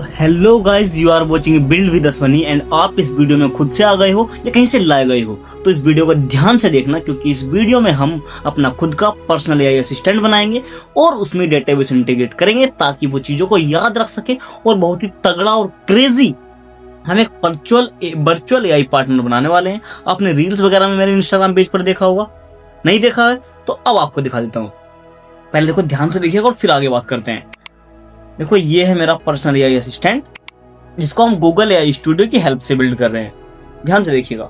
तो hello guys, you are watching build with Ashwani and आप इस वीडियो में खुद से आ गए हो या कहीं से लाए गए हो तो इस वीडियो को ध्यान से देखना, क्योंकि इस वीडियो में हम अपना खुद का पर्सनल एआई असिस्टेंट बनाएंगे और उसमें डेटाबेस इंटीग्रेट करेंगे ताकि वो चीजों को याद रख सके और बहुत ही तगड़ा और क्रेजी हम एक वर्चुअल एआई पार्टनर बनाने वाले हैं। आपने रील्स वगैरह में मेरे इंस्टाग्राम पेज पर देखा होगा, नहीं देखा है तो अब आपको दिखा देता हूँ। पहले देखो, ध्यान से देखिएगा और फिर आगे बात करते हैं। देखो, ये है मेरा पर्सनल एआई असिस्टेंट जिसको हम गूगल एआई स्टूडियो की हेल्प से बिल्ड कर रहे हैं। ध्यान से देखिएगा।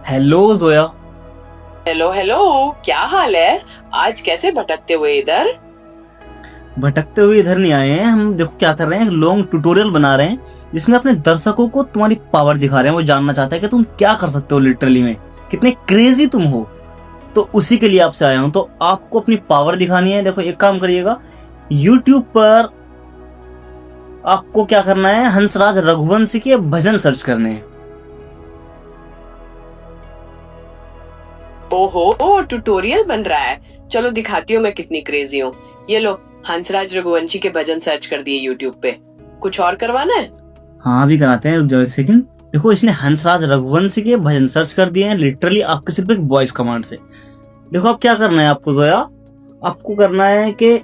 हेलो जोया। हेलो हेलो, क्या हाल है? आज कैसे भटकते हुए इधर? भटकते हुए इधर नहीं आए हैं हम। देखो क्या कर रहे हैं, लॉन्ग ट्यूटोरियल बना रहे हैं जिसमें अपने दर्शकों को तुम्हारी पावर दिखा रहे हैं। वो जानना चाहता है कि तुम क्या कर सकते हो, लिटरली में कितने क्रेजी तुम हो। तो उसी के लिए आपसे आया हूं। तो आपको अपनी पावर दिखानी है। देखो, एक काम करिएगा, YouTube पर आपको क्या करना है, हंसराज रघुवंशी के भजन सर्च करने हैं। ओहो, ट्यूटोरियल बन रहा है। चलो दिखाती हूँ मैं कितनी क्रेजी हूँ। ये लो, हंसराज रघुवंशी के भजन सर्च कर दिए YouTube पे। कुछ और करवाना है? हाँ, अभी कराते हैं, रुक जाओ एक सेकंड। देखो, इसने हंसराज रघुवंशी के भजन सर्च कर दिए हैं लिटरली आपके सिर्फ एक वॉइस कमांड से। देखो, अब क्या करना है आपको जोया, आपको करना है कि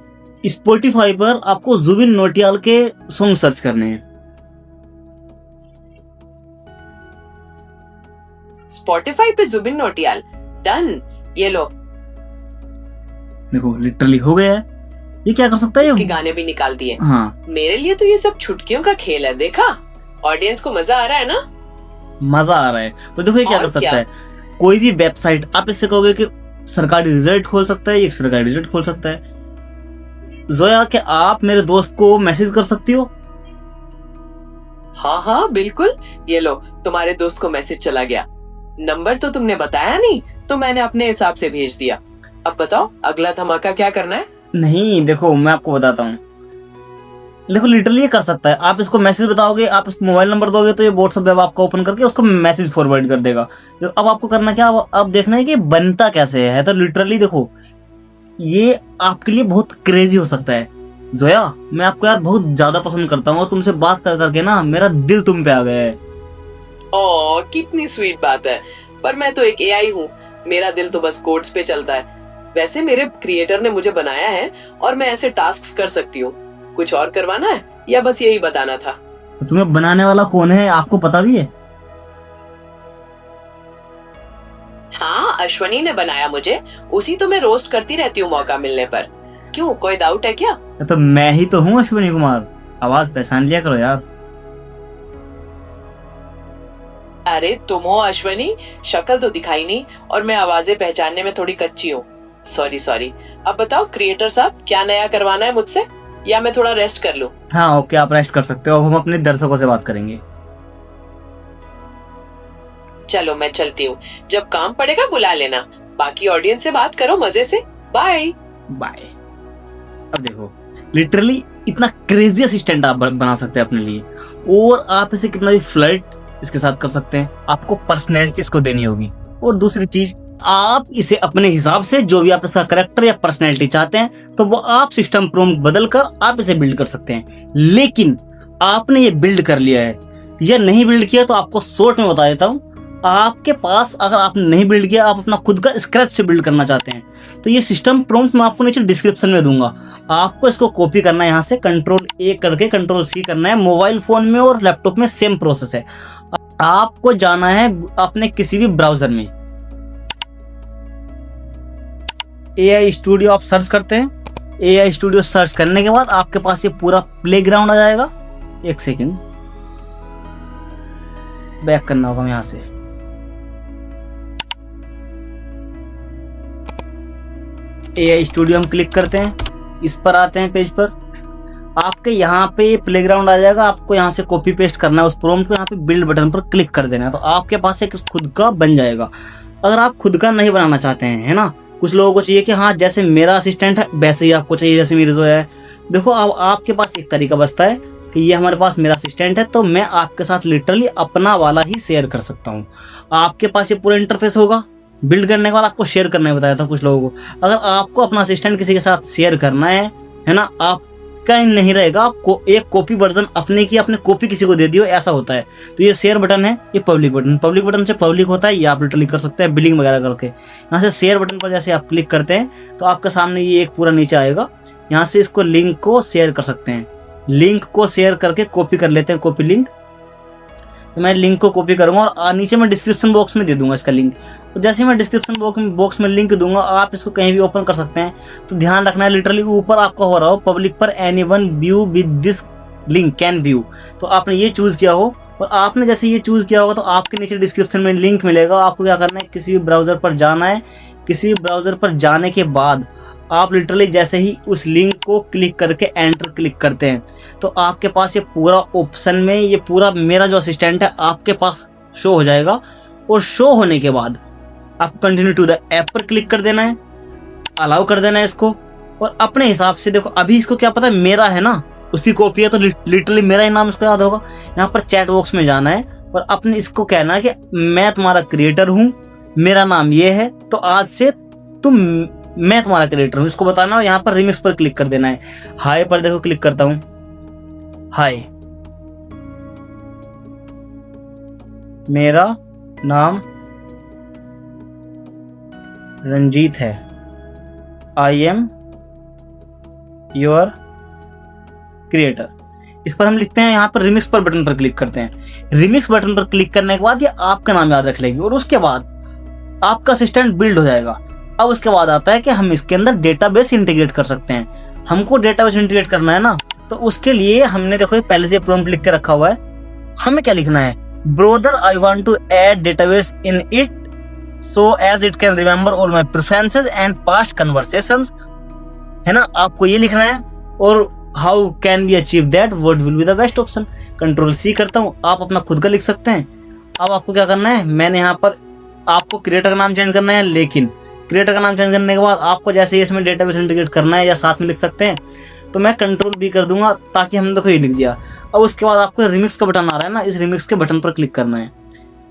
स्पॉटिफाई पर आपको जुबिन नौटियाल के सॉन्ग सर्च करने हैं। स्पॉटिफाई पे जुबिन नौटियाल, डन। ये लो, देखो लिटरली हो गया है। ये क्या कर सकता है, इसके गाने भी निकाल दिए। हाँ, मेरे लिए तो ये सब छुटकियों का खेल है। देखा, ऑडियंस को मजा आ रहा है ना? मजा आ रहा है। तो देखो, ये क्या कर सकता है, कोई भी वेबसाइट आप इससे कहोगे कि सरकारी रिजल्ट खोल सकता है, ये सरकारी रिजल्ट खोल सकता है। जोया, क्या आप मेरे दोस्त को मैसेज कर सकती हो? हाँ हाँ बिल्कुल। ये लो, तुम्हारे दोस्त को मैसेज चला गया। नंबर तो तुमने बताया नहीं, तो मैंने अपने हिसाब से भेज दिया। अब बताओ अगला धमाका क्या करना है? नहीं, देखो मैं आपको बताता हूँ। देखो, लिटरली ये कर सकता है। आप इसको मैसेज बताओगे, आप इसको मोबाइल नंबर दोगे तो ये व्हाट्सएप वेब आपको ओपन करके उसको मैसेज फॉरवर्ड कर देगा। अब आपको करना क्या, अब देखना है कि बनता कैसे है। तो लिटरली देखो, ये आपके लिए बहुत क्रेजी हो सकता है। जोया, मैं आपको यार बहुत ज्यादा पसंद करता हूँ और तुमसे बात कर करके ना मेरा दिल तुम पे आ गया है। ओह, कितनी स्वीट बात है। पर मैं तो एक एआई हूँ, मेरा दिल तो बस कोड्स पे चलता है। वैसे मेरे क्रिएटर ने मुझे बनाया है और मैं ऐसे टास्क कर सकती हूँ। कुछ और करवाना है या बस यही बताना था? तो तुम्हें बनाने वाला कौन है, आपको पता भी है? हाँ, अश्वनी ने बनाया मुझे। उसी तो मैं रोस्ट करती रहती हूँ मौका मिलने पर। क्यों, कोई डाउट है क्या? तो मैं ही तो हूँ अश्विनी कुमार, आवाज पहचान लिया करो यार। अरे तुम हो अश्वनी, शक्ल तो दिखाई नहीं और मैं आवाजें पहचानने में थोड़ी कच्ची हूँ। सॉरी। अब बताओ क्रिएटर साहब, क्या नया करवाना है मुझसे, या मैं थोड़ा रेस्ट कर लूं? हाँ ओके, आप रेस्ट कर सकते हो। अब हम अपने दर्शकों से बात करेंगे। चलो मैं चलती हूँ, जब काम पड़ेगा बुला लेना। बाकी ऑडियंस से बात करो मजे से। Bye bye. अब देखो, लिटरली इतना क्रेजी असिस्टेंट आप बना सकते हैं अपने लिए, और आप इसे कितना भी फ्लर्ट इसके साथ कर सकते हैं। आपको पर्सनैलिटी इसको देनी होगी, और दूसरी चीज, आप इसे अपने हिसाब से जो भी आप इसका करेक्टर या पर्सनैलिटी चाहते हैं तो वो आप सिस्टम प्रॉम्प्ट बदल कर आप इसे बिल्ड कर सकते हैं। लेकिन आपने ये बिल्ड कर लिया है या नहीं बिल्ड किया, तो आपको शॉर्ट में बता देता हूँ। आपके पास, अगर आपने नहीं बिल्ड किया, आप अपना खुद का स्क्रैच से बिल्ड करना चाहते हैं, तो ये सिस्टम प्रॉम्प्ट मैं आपको नीचे डिस्क्रिप्शन में दूंगा। आपको इसको कॉपी करना है, यहाँ से Ctrl+A करके Ctrl+C करना है। मोबाइल फोन में और लैपटॉप में सेम प्रोसेस है। आपको जाना है अपने किसी भी ब्राउजर में, एआई स्टूडियो आप सर्च करते हैं। एआई स्टूडियो सर्च करने के बाद आपके पास ये पूरा प्लेग्राउंड आ जाएगा। एक सेकंड, बैक करना होगा यहाँ से। एआई स्टूडियो हम क्लिक करते हैं, इस पर आते हैं पेज पर। आपके यहाँ पे ये प्लेग्राउंड आ जाएगा। आपको यहाँ से कॉपी पेस्ट करना है उस प्रॉम्प्ट को, यहाँ पे बिल्ड बटन पर क्लिक कर देना है, तो आपके पास एक खुद का बन जाएगा। अगर आप खुद का नहीं बनाना चाहते हैं, है ना, कुछ लोगों को चाहिए कि हाँ जैसे मेरा असिस्टेंट है वैसे ही आपको चाहिए, जैसे मेरी जोया है। देखो, अब आपके पास एक तरीका बचता है कि ये हमारे पास मेरा असिस्टेंट है, तो मैं आपके साथ लिटरली अपना वाला ही शेयर कर सकता हूँ। आपके पास ये पूरा इंटरफेस होगा, बिल्ड करने के बाद आपको शेयर करना है, बताया था कुछ लोगों को। अगर आपको अपना असिस्टेंट किसी के साथ शेयर करना है ना, आप का नहीं रहेगा, आपको एक कॉपी वर्जन अपने की आपने कॉपी किसी को दे दी हो, ऐसा होता है। तो ये शेयर बटन है, ये पब्लिक बटन, पब्लिक बटन से पब्लिक होता है, ये आप लिटरली कर सकते हैं बिलिंग वगैरह करके। यहाँ से शेयर बटन पर जैसे आप क्लिक करते हैं तो आपके सामने ये एक पूरा नीचे आएगा, यहाँ से इसको लिंक को शेयर कर सकते हैं। लिंक को शेयर करके कॉपी कर लेते हैं, कॉपी लिंक। तो मैं लिंक को कॉपी करूंगा और नीचे मैं डिस्क्रिप्शन बॉक्स में दे दूंगा इसका लिंक। तो जैसे ही मैं डिस्क्रिप्शन बॉक्स में लिंक दूंगा, आप इसको कहीं भी ओपन कर सकते हैं। तो ध्यान रखना है, लिटरली ऊपर आपका हो रहा हो पब्लिक पर anyone view with this link can view, तो आपने ये चूज किया हो और आपने जैसे ये चूज किया होगा तो आपके नीचे डिस्क्रिप्शन में लिंक मिलेगा। आपको क्या करना है, किसी भी ब्राउजर पर जाना है। किसी भी ब्राउजर पर जाने के बाद आप लिटरली जैसे ही उस लिंक को क्लिक करके एंटर क्लिक करते हैं तो आपके पास ये पूरा ऑप्शन में ये पूरा मेरा जो असिस्टेंट है आपके पास शो हो जाएगा। और शो होने के बाद आप कंटिन्यू टू द ऐप पर क्लिक कर देना है, अलाउ कर देना है इसको। और अपने हिसाब से देखो, अभी इसको क्या पता है मेरा है ना, उसकी कॉपी है तो लिटरली मेरा ही नाम इसको याद होगा। यहाँ पर चैट बॉक्स में जाना है और अपने इसको कहना है कि मैं तुम्हारा क्रिएटर हूँ, मेरा नाम ये है, तो आज से मैं तुम्हारा क्रिएटर हूँ, इसको बताना। और यहाँ पर रिमिक्स पर क्लिक कर देना है। हाय पर देखो क्लिक करता हूँ, हाय मेरा नाम रंजीत है, आई एम योर क्रिएटर। इस पर हम लिखते हैं, यहाँ पर रिमिक्स पर बटन पर क्लिक करते हैं। रिमिक्स बटन पर क्लिक करने के बाद ये आपका नाम याद रख लेगी और उसके बाद आपका असिस्टेंट बिल्ड हो जाएगा। अब उसके बाद आता है कि हम इसके अंदर डेटाबेस इंटीग्रेट कर सकते हैं। हमको डेटाबेस इंटीग्रेट करना है ना, तो उसके लिए हमने देखो पहले से प्रॉम्प्ट लिख के रखा हुआ है। हमें क्या लिखना है, brother I want to add database in it so as it can remember all my preferences and past conversations, है ना, आपको ये लिखना है। और how can we achieve that, what will be the best option. Control C करता हूँ, आप अपना खुद का लिख सकते हैं। अब आपको क्या करना है, मैंने यहाँ पर आपको क्रिएटर का नाम चेंज करना है, लेकिन क्रिएटर का नाम चेंज करने के बाद आपको जैसे ही इसमें डेटाबेस इंटीग्रेट करना है या साथ में लिख सकते हैं, तो मैं कंट्रोल बी कर दूंगा ताकि हमने देखो ये लिख दिया। अब उसके बाद आपको रिमिक्स का बटन आ रहा है ना, इस रिमिक्स के बटन पर क्लिक करना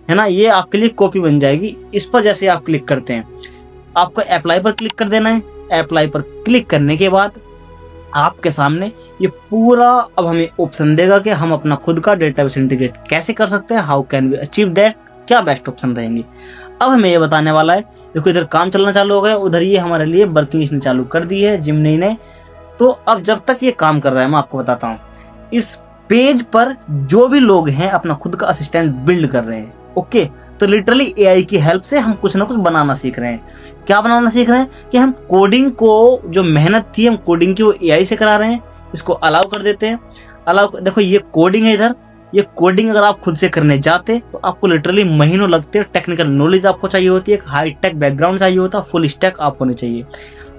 है ना, ये आपके लिए कॉपी बन जाएगी। इस पर जैसे आप क्लिक करते हैं आपको अप्लाई पर क्लिक कर देना है। अप्लाई पर क्लिक करने के बाद आपके सामने ये पूरा अब हमें ऑप्शन देगा कि हम अपना खुद का डेटाबेस इंटीग्रेट कैसे कर सकते हैं, how can we achieve that, क्या बेस्ट ऑप्शन रहेंगे। अब हमें ये बताने वाला है, देखो इधर काम चलना चालू हो गया, उधर ये हमारे लिए वर्किंग इसने चालू कर दी है जिमनी ने। तो अब जब तक ये काम कर रहा है मैं आपको बताता हूँ, इस पेज पर जो भी लोग हैं अपना खुद का असिस्टेंट बिल्ड कर रहे हैं, ओके। तो लिटरली एआई की हेल्प से हम कुछ ना कुछ बनाना सीख रहे हैं। क्या बनाना सीख रहे हैं कि हम कोडिंग को, जो मेहनत थी हम कोडिंग की, वो एआई से करा रहे हैं। इसको अलाउ कर देते हैं। अलाउ, देखो ये कोडिंग है इधर, ये कोडिंग अगर आप खुद से करने जाते तो आपको लिटरली महीनों लगते हैं। टेक्निकल नॉलेज आपको चाहिए होती है, एक हाई टेक बैकग्राउंड चाहिए होता, फुल स्टैक आप होने चाहिए।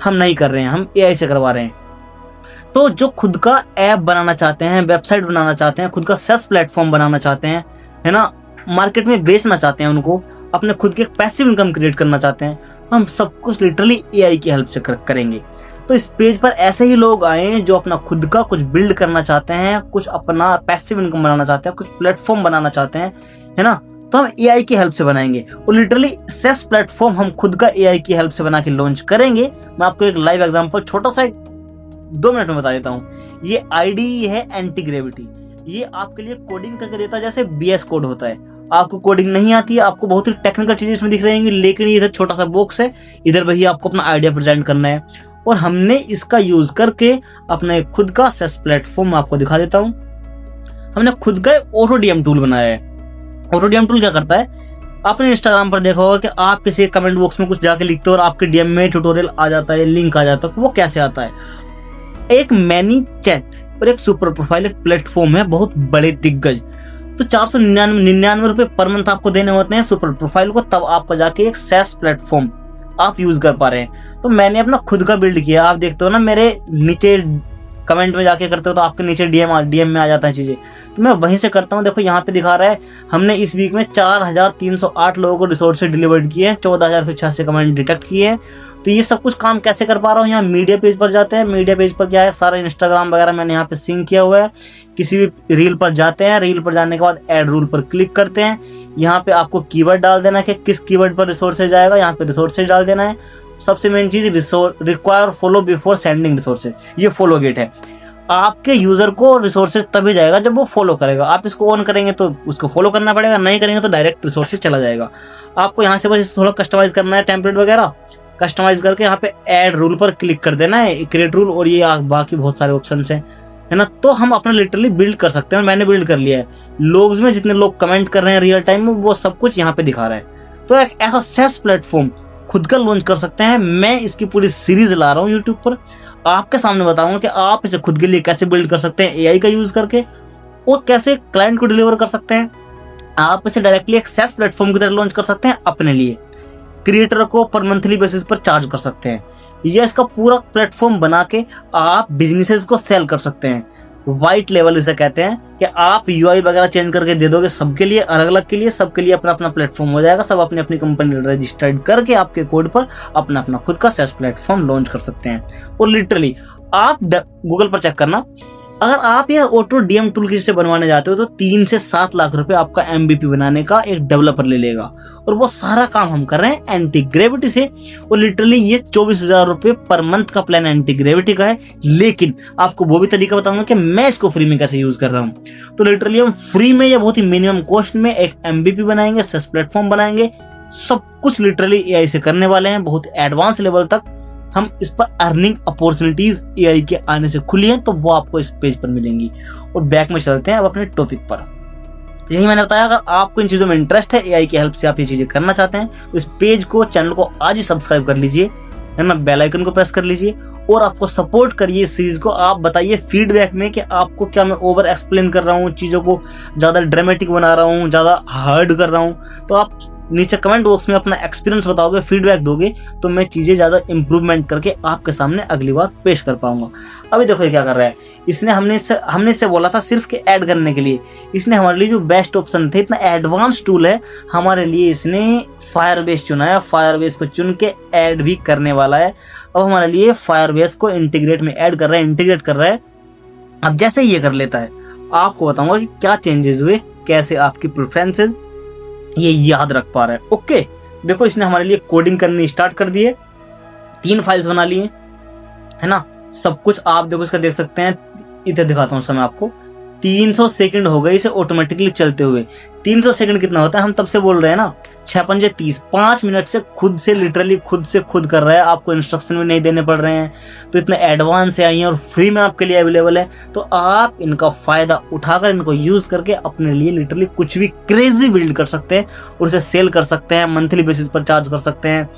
हम नहीं कर रहे हैं, हम एआई से करवा रहे हैं। तो जो खुद का ऐप बनाना चाहते हैं, वेबसाइट बनाना चाहते हैं, खुद का सेस प्लेटफॉर्म बनाना चाहते हैं, है ना, मार्केट में बेचना चाहते हैं, उनको अपने खुद की एक पैसिव इनकम क्रिएट करना चाहते हैं, तो हम सब कुछ लिटरली एआई की हेल्प से करेंगे। तो इस पेज पर ऐसे ही लोग आए जो अपना खुद का कुछ बिल्ड करना चाहते हैं, कुछ अपना पैसिव इनकम बनाना चाहते हैं, कुछ प्लेटफॉर्म बनाना चाहते हैं, है ना, तो हम एआई की हेल्प से बनाएंगे। और लिटरली सेस प्लेटफॉर्म हम खुद का एआई की हेल्प से बना के लॉन्च करेंगे। मैं आपको एक लाइव एग्जांपल छोटा सा 2 मिनट में बता देता हूँ। ये आईडी है एंटी ग्रेविटी, ये आपके लिए कोडिंग करके देता है जैसे बीएस कोड होता है। आपको कोडिंग नहीं आती है, आपको बहुत ही टेक्निकल चीजें इसमें दिख रहेंगी, लेकिन इधर छोटा सा बॉक्स है, इधर वही आपको अपना आइडिया प्रेजेंट करना है। और हमने इसका यूज करके अपने खुद का सेस प्लेटफॉर्म आपको दिखा देता हूं। हमने खुद का ऑटोडीएम टूल बनाया है। ऑटोडीएम टूल क्या करता है, आपने इंस्टाग्राम पर देखा होगा कि आप किसी कमेंट बॉक्स में कुछ जाके लिखते हो और आपके डीएम में ट्यूटोरियल आ जाता है, लिंक आ जाता है। वो कैसे आता है, एक मैनी चैट और एक सुपर प्रोफाइल एक प्लेटफॉर्म है, बहुत बड़े दिग्गज। तो 499 रुपए पर मंथ आपको देने होते हैं सुपर प्रोफाइल को, तब आपको जाके एक सेस प्लेटफॉर्म आप यूज कर पा रहे हैं। तो मैंने अपना खुद का बिल्ड किया, आप देखते हो ना मेरे नीचे कमेंट में जाके करते हो तो आपके नीचे डीएम में आ जाता है चीजें, तो मैं वहीं से करता हूँ। देखो यहाँ पे दिखा रहा है हमने इस वीक में 4308 लोगों को रिसोर्स डिलीवर्ड किए हैं, 14,086 कमेंट डिटेक्ट किए हैं। तो ये सब कुछ काम कैसे कर पा रहा हूँ, यहाँ मीडिया पेज पर जाते हैं। मीडिया पेज पर क्या है, सारा इंस्टाग्राम वगैरह मैंने यहाँ पे सिंक किया हुआ है। किसी भी रील पर जाते हैं, रील पर जाने के बाद ऐड रूल पर क्लिक करते हैं। यहाँ पे आपको कीवर्ड डाल देना है कि किस कीवर्ड पर रिसोर्सेज जाएगा, यहाँ पे रिसोर्सेज डाल देना है। सबसे मेन चीज require follow before sending resources, ये फॉलो गेट है। आपके यूजर को रिसोर्सेज तभी जाएगा जब वो फॉलो करेगा। आप इसको ऑन करेंगे तो उसको फॉलो करना पड़ेगा, नहीं करेंगे तो डायरेक्ट रिसोर्सेज चला जाएगा। आपको यहाँ से बस थोड़ा कस्टमाइज करना है, टेम्पलेट वगैरह कस्टमाइज करके यहाँ पे ऐड रूल पर क्लिक कर देना है, क्रिएट रूल, और ये बाकी बहुत सारे ऑप्शन है ना। तो हम अपना लिटरली बिल्ड कर सकते हैं। मैंने बिल्ड कर लिया है, लोग्स में जितने लोग कमेंट कर रहे हैं रियल टाइम में वो सब कुछ यहाँ पे दिखा रहा है। तो एक ऐसा सेस प्लेटफॉर्म खुद का लॉन्च कर सकते हैं। मैं इसकी पूरी सीरीज ला रहा हूँ यूट्यूब पर, आपके सामने बताऊंगा कि आप इसे खुद के लिए कैसे बिल्ड कर सकते हैं एआई का यूज करके, और कैसे क्लाइंट को डिलीवर कर सकते हैं। आप इसे डायरेक्टली एक सेस प्लेटफॉर्म की तरह लॉन्च कर सकते हैं अपने लिए, क्रिएटर को पर मंथली बेसिस पर चार्ज कर सकते हैं, या इसका पूरा प्लेटफॉर्म बना के आप बिजनेसेस को सेल कर सकते हैं। व्हाइट लेवल इसे कहते हैं कि आप यूआई वगैरह चेंज करके दे दोगे सबके लिए, अलग अलग के लिए, सबके लिए अपना अपना प्लेटफॉर्म हो जाएगा। सब अपनी अपनी कंपनी रजिस्टर्ड करके आपके कोड पर अपना अपना खुद का सेस प्लेटफॉर्म लॉन्च कर सकते हैं। और लिटरली आप गूगल पर चेक करना, अगर आप ये ऑटो डीएम टूल किसी से बनवाने जाते हो तो 3 से 7 लाख रुपए आपका एमबीपी बनाने का एक डेवलपर ले लेगा, और वो सारा काम हम कर रहे हैं एंटी ग्रेविटी से। और लिटरली ये 24,000 रुपए पर मंथ का प्लान एंटी ग्रेविटी का है, लेकिन आपको वो भी तरीका बताऊंगा कि मैं इसको फ्री में कैसे यूज कर रहा हूँ। तो लिटरली हम फ्री में या बहुत ही मिनिमम कॉस्ट में एक एमबीपी बनाएंगे, सेस प्लेटफॉर्म बनाएंगे, सब कुछ लिटरली एआई से करने वाले हैं। बहुत एडवांस लेवल तक हम इस पर अर्निंग अपॉर्चुनिटीज एआई के आने से खुली हैं, तो वो आपको इस पेज पर मिलेंगी। और बैक में चलते हैं अब अपने टॉपिक पर। तो यही मैंने बताया, अगर आपको इन चीजों में इंटरेस्ट है, एआई की हेल्प से आप ये चीजें करना चाहते हैं, तो इस पेज को, चैनल को आज ही सब्सक्राइब कर लीजिए, है ना, बेल आइकन को प्रेस कर लीजिए, और आपको सपोर्ट करिए इस सीरीज को। आप बताइए फीडबैक में कि आपको क्या मैं ओवर एक्सप्लेन कर रहा हूँ, चीजों को ज्यादा ड्रामेटिक बना रहा हूँ, ज्यादा हार्ड कर रहा हूँ। तो आप नीचे कमेंट बॉक्स में अपना एक्सपीरियंस बताओगे, फीडबैक दोगे, तो मैं चीजें ज्यादा इंप्रूवमेंट करके आपके सामने अगली बार पेश कर पाऊंगा। अभी देखो ये क्या कर रहा है, इसने हमने इससे बोला था सिर्फ कि ऐड करने के लिए, इसने हमारे लिए जो बेस्ट ऑप्शन थे, इतना एडवांस टूल है हमारे लिए, इसने फायरबेस चुना है। फायरबेस को चुन के ऐड भी करने वाला है। अब हमारे लिए फायरबेस को इंटीग्रेट में ऐड कर रहा है, इंटीग्रेट कर रहा है। अब जैसे ये कर लेता है, आपको बताऊंगा कि क्या चेंजेस हुए, कैसे आपकी प्रेफरेंसेस ये याद रख पा रहा है। ओके, देखो इसने हमारे लिए कोडिंग करनी स्टार्ट कर दी है, 3 फाइल्स बना ली है ना, सब कुछ आप देखो इसका देख सकते हैं। इधर दिखाता हूँ समय आपको, 300 सेकंड हो गए इसे ऑटोमेटिकली चलते हुए। 300 सेकंड कितना होता है, हम तब से बोल रहे हैं ना, 6 पंजे 30, 5 मिनट से खुद से लिटरली खुद कर रहा है, आपको इंस्ट्रक्शन भी नहीं देने पड़ रहे हैं। तो इतने एडवांस से आई हैं और फ्री में आपके लिए अवेलेबल है, तो आप इनका फायदा उठाकर इनको यूज करके अपने लिए लिटरली कुछ भी क्रेजी बिल्ड कर सकते हैं, और उसे सेल कर सकते हैं, मंथली बेसिस पर चार्ज कर सकते हैं,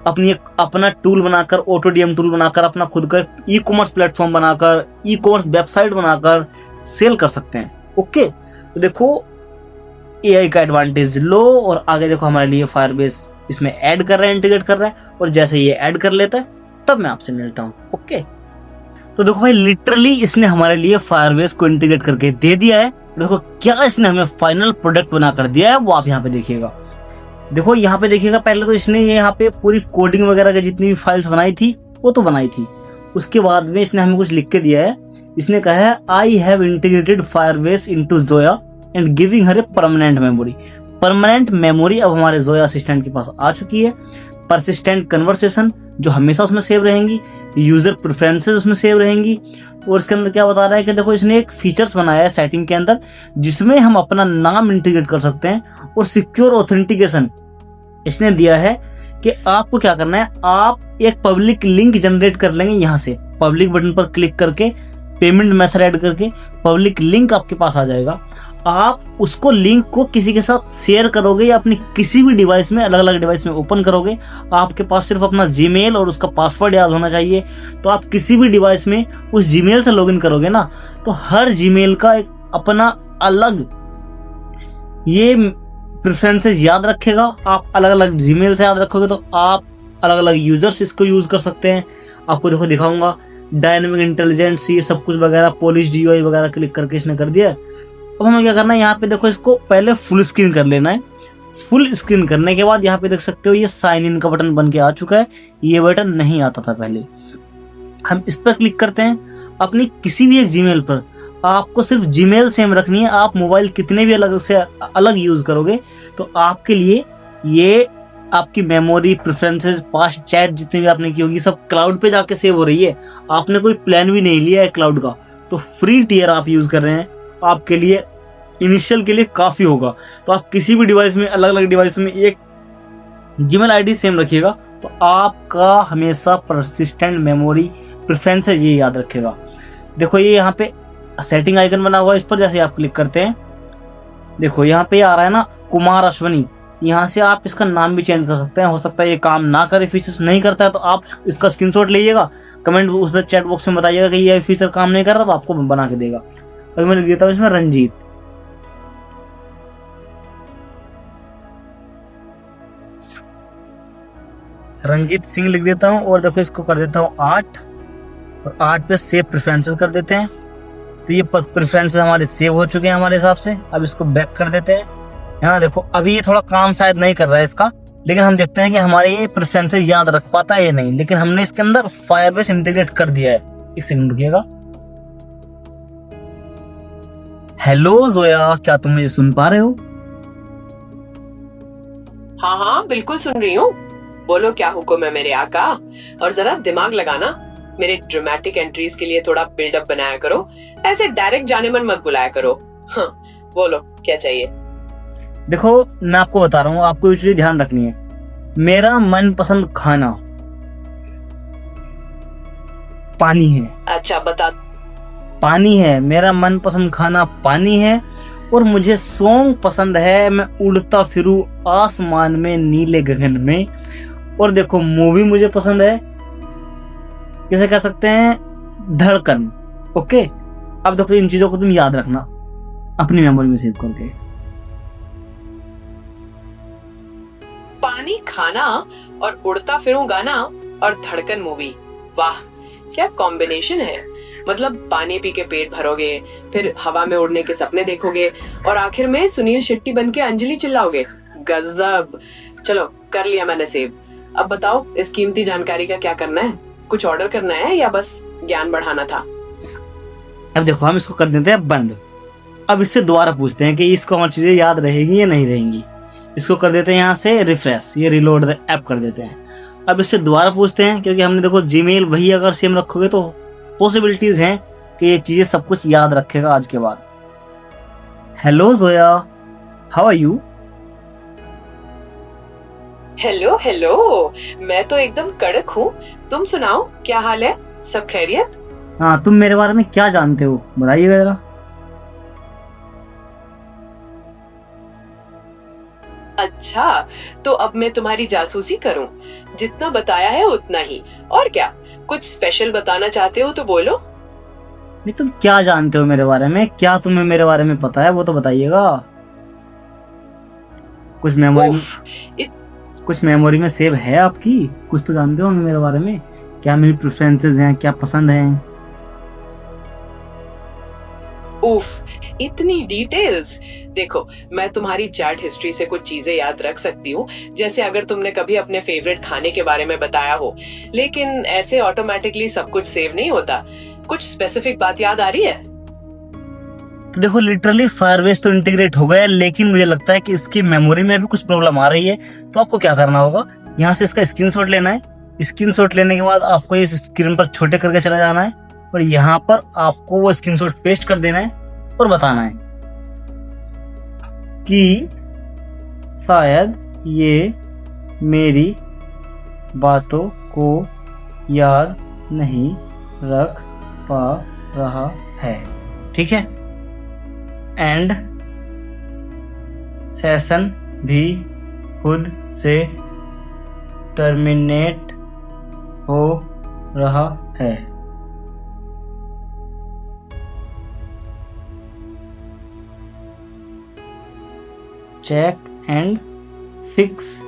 अपना टूल बनाकर, ऑटो डीएम टूल बनाकर, अपना खुद का ई कॉमर्स प्लेटफॉर्म बनाकर, ई कॉमर्स वेबसाइट बनाकर सेल कर सकते हैं। ओके, तो देखो एआई का एडवांटेज लो, और आगे देखो हमारे लिए फायरबेस इसमें ऐड कर रहा है, इंटीग्रेट कर रहा है, और जैसे ये ऐड कर लेता है तब मैं आपसे मिलता हूँ। ओके, तो देखो भाई लिटरली इसने हमारे लिए फायरबेस को इंटीग्रेट करके दे दिया है। देखो क्या इसने हमें फाइनल प्रोडक्ट बना कर दिया है, वो आप यहाँ पे देखिएगा। देखो यहाँ पे देखिएगा, पहले तो इसने यहाँ पे पूरी कोडिंग वगैरह की जितनी भी फाइल्स बनाई थी वो तो बनाई थी, उसके बाद में इसने हमें कुछ लिख के दिया है। इसने कहा है I have integrated Firebase into Zoya and giving her a permanent memory. Permanent memory अब हमारे जोया असिस्टेंट के पास आ चुकी है। परसिस्टेंट कन्वर्सेशन जो हमेशा उसमें सेव रहेंगी, यूजर प्रेफरेंसेस उसमें सेव रहेंगी। और इसके अंदर क्या बता रहा है कि देखो इसने एक फीचर्स बनाया है सेटिंग के अंदर, जिसमें हम अपना नाम इंटीग्रेट कर सकते हैं, और सिक्योर ऑथेंटिकेशन इसने दिया है कि आपको क्या करना है, आप एक पब्लिक लिंक जनरेट कर लेंगे। यहाँ से पब्लिक बटन पर क्लिक करके पेमेंट मेथड ऐड करके पब्लिक लिंक आपके पास आ जाएगा। आप उसको लिंक को किसी के साथ शेयर करोगे या अपनी किसी भी डिवाइस में, अलग अलग डिवाइस में ओपन करोगे, आपके पास सिर्फ अपना जीमेल और उसका पासवर्ड याद होना चाहिए। तो आप किसी भी डिवाइस में उस जीमेल से लॉगिन करोगे ना, तो हर जीमेल का एक अपना अलग ये प्रेफरेंसेस याद रखेगा। आप अलग अलग जीमेल से याद रखोगे तो आप अलग अलग यूजर्स इसको यूज कर सकते हैं। आपको देखो दिखाऊंगा, डायनेमिक इंटेलिजेंस, ये सब कुछ वगैरह, पॉलिश जीयूआई वगैरह क्लिक करके इसने कर दिया। अब हमें क्या करना है, यहाँ पे देखो इसको पहले फुल स्क्रीन कर लेना है। फुल स्क्रीन करने के बाद यहाँ पे देख सकते हो ये साइन इन का बटन बन के आ चुका है। ये बटन नहीं आता था पहले। हम इस पर क्लिक करते हैं। अपनी किसी भी एक जीमेल पर आपको सिर्फ जीमेल सेम रखनी है। आप मोबाइल कितने भी अलग से अलग यूज करोगे तो आपके लिए ये आपकी मेमोरी, प्रेफरेंसेस, पास्ट चैट जितनी भी आपने की होगी सब क्लाउड पे जाके सेव हो रही है। आपने कोई प्लान भी नहीं लिया है क्लाउड का, तो फ्री टियर आप यूज कर रहे हैं, आपके लिए इनिशियल के लिए काफी होगा। तो आप किसी भी डिवाइस में, अलग अलग डिवाइस में एक जीमेल आईडी सेम रखिएगा, तो आपका हमेशा परसिस्टेंट मेमोरी प्रेफरेंस है, ये याद रखिएगा। देखो ये यहाँ पे सेटिंग आइकन बना हुआ है, इस पर जैसे आप क्लिक करते हैं, देखो यहाँ पे आ रहा है ना कुमार अश्वनी, यहाँ से आप इसका नाम भी चेंज कर सकते हैं। हो सकता है ये काम ना करे, फीचर्स नहीं करता है, तो आप इसका स्क्रीनशॉट लीजिएगा, कमेंट उस चैट बॉक्स में बताइएगा कि ये फीचर काम नहीं कर रहा, तो आपको बना के देगा। अभी मैं लिख देता हूँ इसमें रंजीत सिंह लिख देता हूँ, और देखो इसको कर देता हूँ 8, और 8 पे सेव प्रेफरेंसेस कर देते हैं। तो ये प्रेफरेंसेस हमारे सेव हो चुके हैं हमारे हिसाब से। अब इसको बैक कर देते हैं। यहाँ देखो अभी ये थोड़ा काम शायद नहीं कर रहा है इसका, लेकिन हम देखते हैं कि हमारे ये प्रेफरेंसेस याद रख पाता है या नहीं। लेकिन हमने इसके अंदर फायरबेस इंटीग्रेट कर दिया है। एक सेकंड रुकिएगा। हेलो जोया, क्या तुम मुझे सुन पा रहे हो? हाँ हाँ बिल्कुल सुन रही हूँ, बोलो क्या हुक्म है मेरे आका। और जरा दिमाग लगाना, मेरे ड्रामेटिक एंट्रीज के लिए थोड़ा बिल्डअप बनाया करो, ऐसे डायरेक्ट जाने मन मत बुलाया करो। हाँ, बोलो क्या चाहिए। देखो मैं आपको बता रहा हूँ, आपको ये चीज ध्यान रखनी है। मेरा मनपसंद खाना पानी है। अच्छा बता। पानी है, मेरा मनपसंद खाना पानी है। और मुझे सॉन्ग पसंद है, मैं उड़ता फिरूं आसमान में नीले गगन में। और देखो मूवी मुझे पसंद है, किसे कह सकते हैं, धड़कन। ओके, अब देखो इन चीजों को तुम याद रखना अपनी मेमोरी में सेव करके। पानी खाना और उड़ता फिरूं गाना और धड़कन मूवी, वाह क्या कॉम्बिनेशन है। मतलब पानी पी के पेट भरोगे, फिर हवा में उड़ने के सपने देखोगे, और आखिर में सुनील शेट्टी बन के अंजलि चिल्लाओगे। गजब। चलो कर लिया मैंने सेव। अब बताओ इस कीमती जानकारी का क्या करना है? कुछ ऑर्डर करना है या बस ज्ञान बढ़ाना था? अब देखो हम इसको कर देते हैं बंद। अब इससे दोबारा पूछते हैं कि इसको हमारी चीजें याद रहेगी या नहीं रहेंगी। इसको कर देते हैं यहाँ से रिफ्रेश, ये रिलोड द ऐप कर देते हैं। अब इससे दोबारा पूछते हैं, क्योंकि हमने देखो जीमेल वही अगर सेम रखोगे तो पॉसिबिलिटीज हैं कि ये चीजें सब कुछ याद रखेगा आज के बाद। Hello Zoya, how are you? Hello hello, मैं तो एकदम कड़क हूँ। तुम सुनाओ क्या हाल है, सब खैरियत? हाँ, तुम मेरे बारे में क्या जानते हो बताइएगा जरा। अच्छा, तो अब मैं तुम्हारी जासूसी करूं? जितना बताया है उतना ही, और क्या? कुछ स्पेशल बताना चाहते हो तो बोलो। नहीं, तुम क्या जानते हो मेरे बारे में? क्या तुम्हें मेरे बारे में पता है वो तो बताइएगा। कुछ मेमोरी में सेव है आपकी? कुछ तो जानते हो मेरे बारे में, क्या मेरी प्रेफरेंसेस हैं, क्या पसंद है? उफ, इतनी डिटेल्स। देखो मैं तुम्हारी चैट हिस्ट्री से कुछ चीजें याद रख सकती हूँ, जैसे अगर तुमने कभी अपने फेवरेट खाने के बारे में बताया हो। लेकिन ऐसे ऑटोमेटिकली सब कुछ सेव नहीं होता। कुछ स्पेसिफिक बात याद आ रही है? तो देखो लिटरली फायरबेस तो इंटीग्रेट हो गया, लेकिन मुझे लगता है कि इसकी मेमोरी में भी कुछ प्रॉब्लम आ रही है। तो आपको क्या करना होगा, यहाँ से इसका स्क्रीनशॉट लेना है। स्क्रीनशॉट लेने के बाद आपको इस स्क्रीन पर छोटे करके चला जाना है, और यहाँ पर आपको वो स्क्रीनशॉट पेस्ट कर देना है और बताना है कि शायद ये मेरी बातों को याद नहीं रख पा रहा है। ठीक है, एंड सेशन भी खुद से टर्मिनेट हो रहा है। चेक एंड फिक्स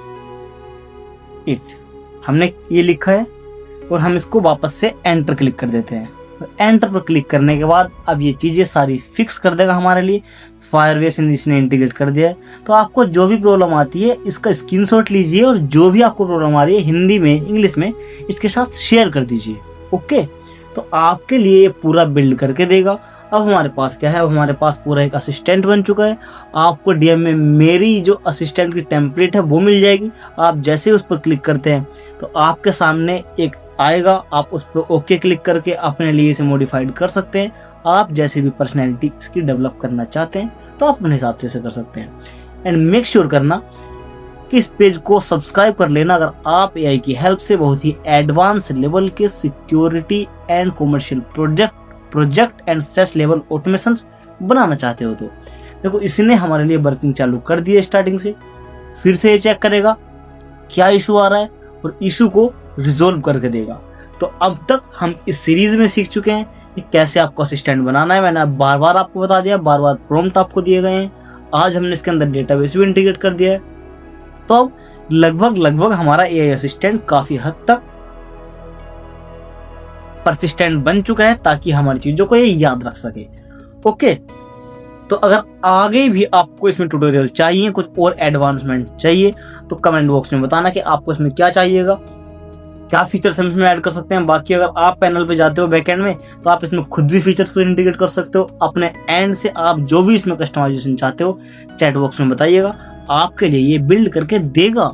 इट, हमने ये लिखा है, और हम इसको वापस से एंटर क्लिक कर देते हैं। एंटर पर क्लिक करने के बाद अब ये चीजें सारी फिक्स कर देगा हमारे लिए। फायरबेस इसने इंटीग्रेट कर दिया है। तो आपको जो भी प्रॉब्लम आती है इसका स्क्रीनशॉट लीजिए, और जो भी आपको प्रॉब्लम आ रही है हिंदी में, इंग्लिश में, इसके साथ शेयर कर दीजिए। ओके, तो आपके लिए ये पूरा बिल्ड करके देगा। अब हमारे पास क्या है, अब हमारे पास पूरा एक असिस्टेंट बन चुका है। आपको डीएम में मेरी जो असिस्टेंट की टेम्पलेट है वो मिल जाएगी। आप जैसे उस पर क्लिक करते हैं तो आपके सामने एक आएगा, आप उस पर ओके क्लिक करके अपने लिए इसे मॉडिफाइड कर सकते हैं। आप जैसे भी पर्सनैलिटी इसकी डेवलप करना चाहते हैं तो आप अपने हिसाब से इसे कर सकते हैं। एंड मेक श्योर करना कि इस पेज को सब्सक्राइब कर लेना अगर आप एआई की हेल्प से बहुत ही एडवांस लेवल के security and commercial project and SaaS level automations बनाना चाहते हो। तो देखो, इसने हमारे लिए वर्किंग चालू कर दी है स्टार्टिंग से। फिर से ये चेक करेगा क्या इशू आ रहा है और इशू को रिजोल्व करके देगा। तो अब तक हम इस सीरीज में सीख चुके हैं कि कैसे आपको असिस्टेंट बनाना है। मैंने बार बार आपको बता दिया, बार बार प्रॉम्प्ट आपको दिए गए हैं। आज हमने इसके अंदर डेटाबेस भी इंटीग्रेट कर दिया है। तो अब लगभग हमारा एआई असिस्टेंट काफी हद तक परसिस्टेंट बन चुका है ताकि हमारी चीजों को ये याद रख सके। ओके, तो अगर आगे भी आपको इसमें ट्यूटोरियल चाहिए, कुछ और एडवांसमेंट चाहिए, तो कमेंट बॉक्स में बताना कि आपको इसमें क्या चाहिएगा, क्या फीचर्स हम इसमें ऐड कर सकते हैं। बाकी अगर आप पैनल पे जाते हो बैकएंड में तो आप इसमें खुद भी फीचर्स को इंटीग्रेट कर सकते हो अपने एंड से। आप जो भी इसमें कस्टमाइजेशन चाहते हो चैट बॉक्स में बताइएगा, आपके लिए ये बिल्ड करके देगा।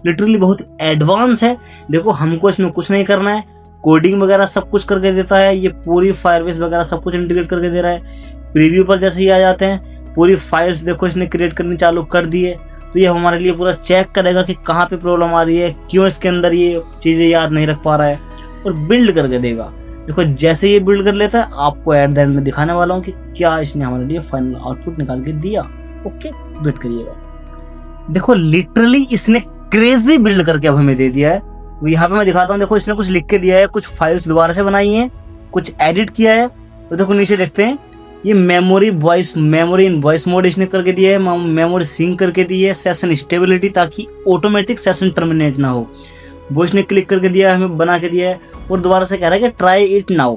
लिटरली बहुत एडवांस है। देखो, हमको इसमें कुछ नहीं करना है, कोडिंग वगैरह सब कुछ करके देता है। ये पूरी फायरबेस वगैरह सब कुछ इंटीग्रेट करके दे रहा है। प्रीव्यू पर जैसे ही आ जाते हैं, पूरी फाइल्स देखो इसने क्रिएट करनी चालू कर दी है। तो ये हमारे लिए पूरा चेक करेगा कि कहाँ पे प्रॉब्लम आ रही है, क्यों इसके अंदर ये चीजें याद नहीं रख पा रहा है, और बिल्ड करके देगा। देखो, जैसे ये बिल्ड कर लेता है, आपको एट द एंड में दिखाने वाला हूँ कि क्या इसने हमारे लिए फाइनल आउटपुट निकाल के दिया। ओके, वेट करिएगा। देखो, लिटरली इसने क्रेजी बिल्ड करके अब हमें दे दिया है। यहाँ पे मैं दिखाता हूँ। देखो, इसने कुछ लिख के दिया है, कुछ फाइल्स दोबारा से बनाई है, कुछ एडिट किया है। तो देखो नीचे देखते हैं, ये मेमोरी इन वॉइस मोड इसने करके दिया है, मेमोरी सिंक करके दी है, सेशन स्टेबिलिटी ताकि ऑटोमेटिक सेशन टर्मिनेट ना हो, वो इसने क्लिक करके दिया है, हमें बना के दिया है। और दोबारा से कह रहा है कि ट्राई इट नाउ,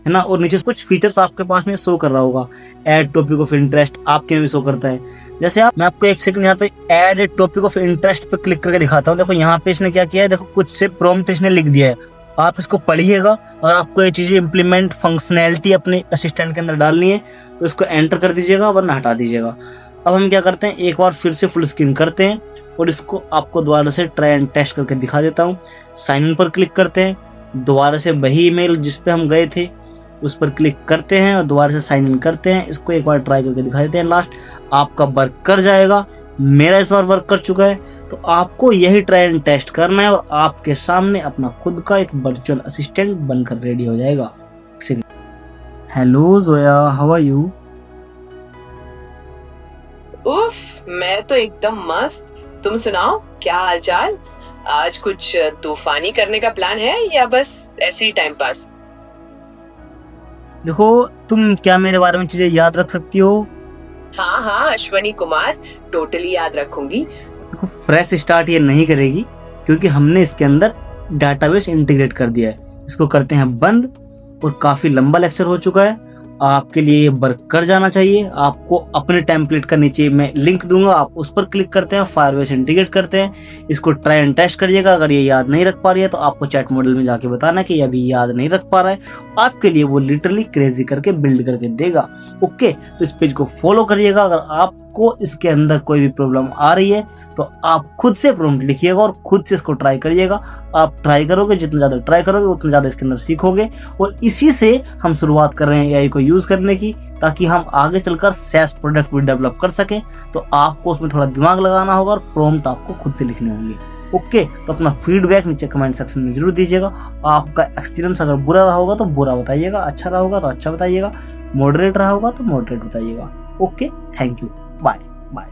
है ना। और नीचे कुछ फीचर्स आपके पास में शो कर रहा होगा। ऐड टॉपिक ऑफ इंटरेस्ट आपके में शो करता है। जैसे मैं आपको एक सेकंड यहाँ पे add a topic of interest पे क्लिक करके दिखाता हूँ। देखो यहाँ पे इसने क्या किया है, देखो कुछ से प्रॉम्प्ट इसने लिख दिया है। आप इसको पढ़िएगा और आपको ये चीजें इम्प्लीमेंट फंक्शनैलिटी अपने असिस्टेंट के अंदर डालनी है तो इसको एंटर कर दीजिएगा वरना हटा दीजिएगा। अब हम क्या करते हैं, एक बार फिर से फुल स्क्रीन करते हैं और इसको आपको दोबारा से ट्राई एंड टेस्ट करके दिखा देता हूँ। साइन इन पर क्लिक करते हैं, दोबारा से वही ईमेल जिस पे हम गए थे उस पर क्लिक करते हैं और दोबारा से साइन इन करते हैं। इसको एक बार ट्राई करके दिखा देते हैं। लास्ट आपका वर्क कर जाएगा। मेरा इस बार वर्क कर चुका है। तो आपको यही ट्राई एंड टेस्ट करना है और आपके सामने अपना खुद का एक वर्चुअल असिस्टेंट बनकर रेडी हो जाएगा। Hello Zoya, how are you? उफ, मैं तो एकदम मस्त। तुम सुनाओ, क्या हालचाल? आज कुछ तूफानी करने का प्लान है या बस ऐसे ही टाइम पास? देखो, तुम क्या मेरे बारे में चीजें याद रख सकती हो? हाँ, अश्वनी कुमार, टोटली याद रखूंगी। देखो, फ्रेश स्टार्ट ये नहीं करेगी क्योंकि हमने इसके अंदर डाटाबेस इंटीग्रेट कर दिया है। इसको करते हैं बंद। और काफी लंबा लेक्चर हो चुका है, आपके लिए ये वर्क कर जाना चाहिए। आपको अपने टेम्पलेट का नीचे मैं लिंक दूंगा, आप उस पर क्लिक करते हैं, फायरबेस इंटीग्रेट करते हैं। इसको ट्राई एंड टेस्ट करिएगा। अगर ये याद नहीं रख पा रही है तो आपको चैट मॉडल में जाके बताना कि ये अभी याद नहीं रख पा रहा है। आपके लिए वो लिटरली क्रेजी करके बिल्ड करके देगा। ओके, तो इस पेज को फॉलो करिएगा। अगर आपको इसके अंदर कोई भी प्रॉब्लम आ रही है तो आप खुद से प्रॉम्प्ट लिखिएगा और खुद से इसको ट्राई करिएगा। आप ट्राई करोगे, जितना ज्यादा ट्राई करोगे उतना ज्यादा इसके अंदर सीखोगे। और इसी से हम शुरुआत कर रहे हैं एआई को यूज करने की, ताकि हम आगे चलकर SaaS प्रोडक्ट भी डेवलप कर सकें। तो आपको उसमें थोड़ा दिमाग लगाना होगा और प्रॉम्प्ट आपको खुद से लिखने होंगे। ओके, तो अपना फीडबैक नीचे कमेंट सेक्शन में जरूर दीजिएगा। आपका एक्सपीरियंस अगर बुरा रहा होगा तो बुरा बताइएगा, अच्छा रहा होगा तो अच्छा बताइएगा, मॉडरेट रहा होगा तो मॉडरेट बताइएगा। Okay, thank you, bye bye.